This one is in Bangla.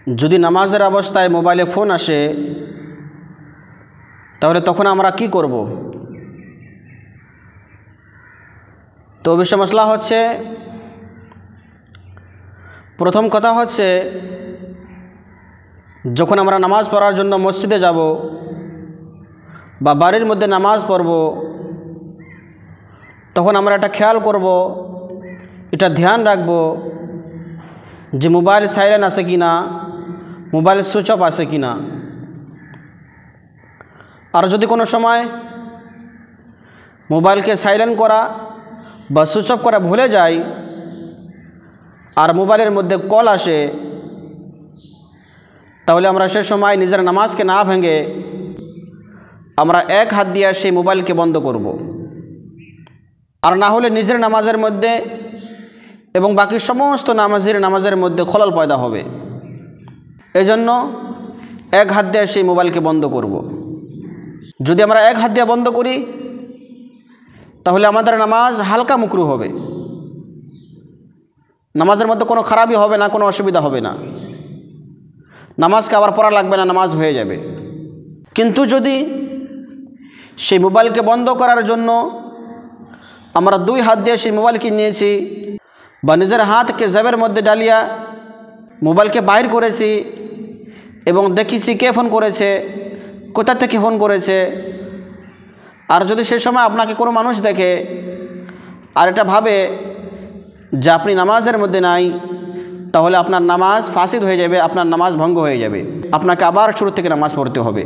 যদি নামাজের অবস্থায় মোবাইলে ফোন আসে তাহলে তখন আমরা কি করব? তো বিষয় মশলা হচ্ছে, প্রথম কথা হচ্ছে, যখন আমরা নামাজ পড়ার জন্য মসজিদে যাব বা বাড়ির মধ্যে নামাজ পড়ব, তখন আমরা এটা খেয়াল করব, এটা ধ্যান রাখব যে মোবাইল সাইলেন্ট আছে কি না, মোবাইল সুইচ অফ আছে কি না। আর যদি কোনো সময় মোবাইলকে সাইলেন্ট করা বা সুইচ অফ করা ভুলে যাই আর মোবাইলের মধ্যে কল আসে, তাহলে আমরা সে সময় নিজের নামাজকে না ভেঙে আমরা এক হাত দিয়ে সেই মোবাইলকে বন্ধ করব। আর না হলে নিজের নামাজের মধ্যে এবং বাকি সমস্ত নামাজের মধ্যে খলল পয়দা হবে। এজন্য এক হাত দিয়ে সেই মোবাইলকে বন্ধ করব। যদি আমরা এক হাত দিয়ে বন্ধ করি তাহলে আমাদের নামাজ হালকা মুকরু হবে, নামাজের মধ্যে কোনো খারাপই হবে না, কোনো অসুবিধা হবে না, নামাজকে আবার পড়া লাগবে না, নামাজ হয়ে যাবে। কিন্তু যদি সেই মোবাইলকে বন্ধ করার জন্য আমরা দুই হাত দিয়ে সেই মোবাইলকে নিয়েছি বা নিজের হাতকে জেবের মধ্যে ডালিয়া মোবাইলকে বাইর করেছি এবং দেখেছি কে ফোন করেছে, কোথা থেকে ফোন করেছে, আর যদি সেই সময় আপনাকে কোনো মানুষ দেখে আর এটা ভাবে যে আপনি নামাজের মধ্যে নাই, তাহলে আপনার নামাজ ফাসিদ হয়ে যাবে, আপনার নামাজ ভঙ্গ হয়ে যাবে, আপনাকে আবার শুরু থেকে নামাজ পড়তে হবে।